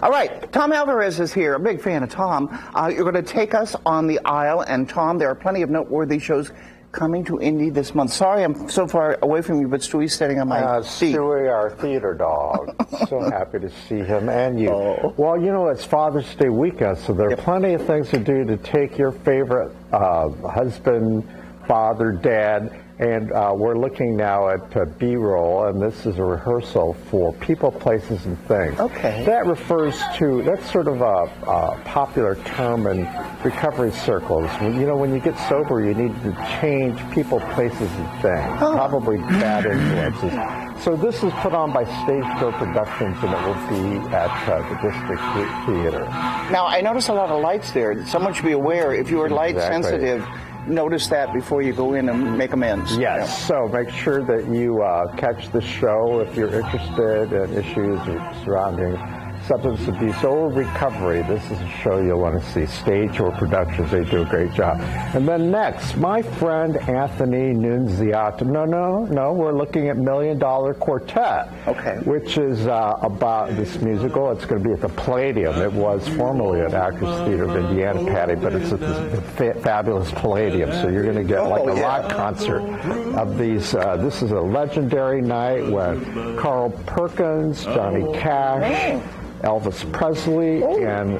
All right, Tom Alvarez is here. A big fan of Tom. You're going to take us on the aisle, and Tom, there are plenty of noteworthy shows coming to Indy this month. Sorry I'm so far away from you, but Stewie's standing on my seat. Stewie, our theater dog. So happy to see him and you. Oh. Well, you know, it's Father's Day weekend, so there are plenty of things to do to take your favorite husband, father, dad, and we're looking now at B-roll, and this is a rehearsal for People, Places, and Things. Okay. That refers to, that's sort of a popular term in recovery circles. You know, when you get sober, you need to change people, places, and things, probably bad influences. So this is put on by Stage Door Productions, and it will be at the District Theater. Now, I notice a lot of lights there. Someone should be aware, if you are light sensitive, notice that before you go in and make amends. Yes, so make sure that you catch the show if you're interested in issues surrounding substance abuse or recovery. This is a show you'll want to see. Stage Door Productions, they do a great job. And then next, my friend Anthony Nunziata. No, we're looking at $1 Million Quartet, which is about this musical. It's going to be at the Palladium. It was formerly at Actors Theater of Indiana, Patty, but it's at the fabulous Palladium. So you're going to get like a rock concert of these. This is a legendary night when Carl Perkins, Johnny Cash, Elvis Presley, and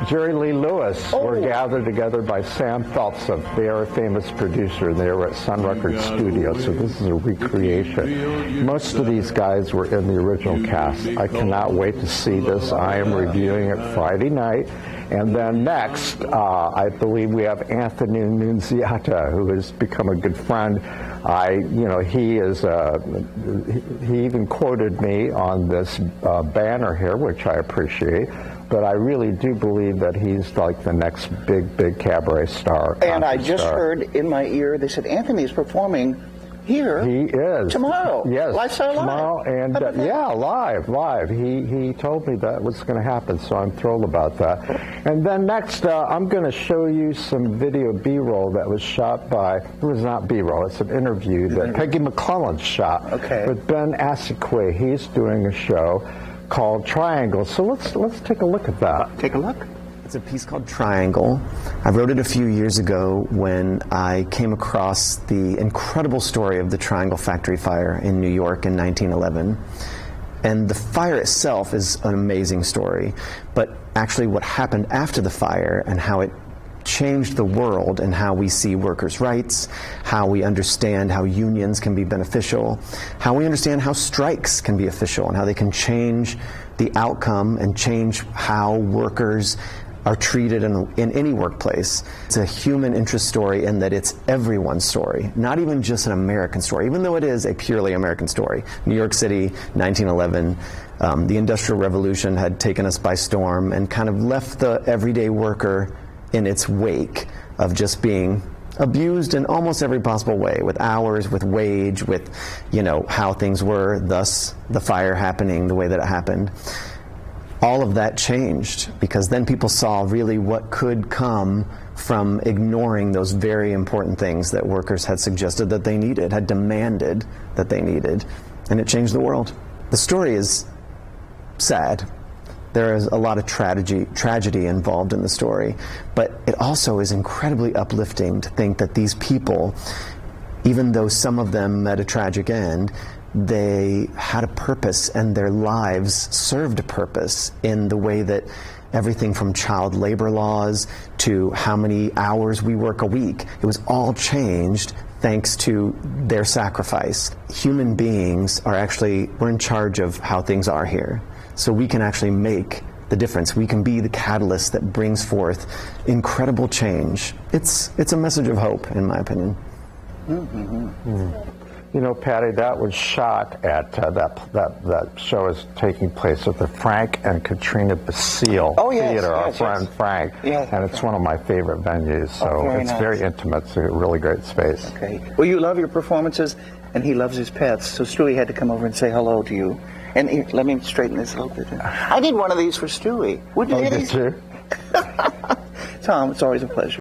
Jerry Lee Lewis were gathered together by Sam Feltz. They are a famous producer. They were at Sun Records Studios, so this is a recreation. Most of these guys were in the original cast. I cannot wait to see this. I am reviewing it Friday night. And then next, I believe we have Anthony Nunziata, who has become a good friend. He even quoted me on this banner here, which I appreciate. But I really do believe that he's like the next big cabaret star. And I just heard in my ear, they said Anthony is performing here. He is. Tomorrow. Yes. Lifestyle Live. Tomorrow, and live. He told me that was going to happen, so I'm thrilled about that. And then next, I'm going to show you some video B-roll that was shot by, it was not B-roll, it's an interview that Peggy McClellan shot with Ben Asikwe. He's doing a show called Triangle. So let's take a look at that. Take a look. It's a piece called Triangle. I wrote it a few years ago when I came across the incredible story of the Triangle Factory fire in New York in 1911. And the fire itself is an amazing story, but actually what happened after the fire and how it changed the world and how we see workers' rights, how we understand how unions can be beneficial, how we understand how strikes can be official and how they can change the outcome and change how workers are treated in any workplace. It's a human interest story in that it's everyone's story, not even just an American story, even though it is a purely American story. New York City, 1911, the Industrial Revolution had taken us by storm and kind of left the everyday worker in its wake of just being abused in almost every possible way, with hours, with wage, with, how things were, thus the fire happening the way that it happened. All of that changed because then people saw really what could come from ignoring those very important things that workers had suggested that they needed, had demanded that they needed, and it changed the world. The story is sad. There is a lot of tragedy involved in the story, but it also is incredibly uplifting to think that these people, even though some of them met a tragic end, they had a purpose and their lives served a purpose in the way that everything from child labor laws to how many hours we work a week, it was all changed thanks to their sacrifice. Human beings we're in charge of how things are here. So we can actually make the difference. We can be the catalyst that brings forth incredible change. It's a message of hope, in my opinion. You know, Patty, that was shot at that show is taking place at the Frank and Katrina Basile Theater, our friend Frank, and it's one of my favorite venues. So it's very intimate. It's a really great space. Okay. Well, you love your performances, and he loves his pets. So Stewie had to come over and say hello to you. And here, let me straighten this a little bit. I did one of these for Stewie. Would you? Did you? Tom, it's always a pleasure.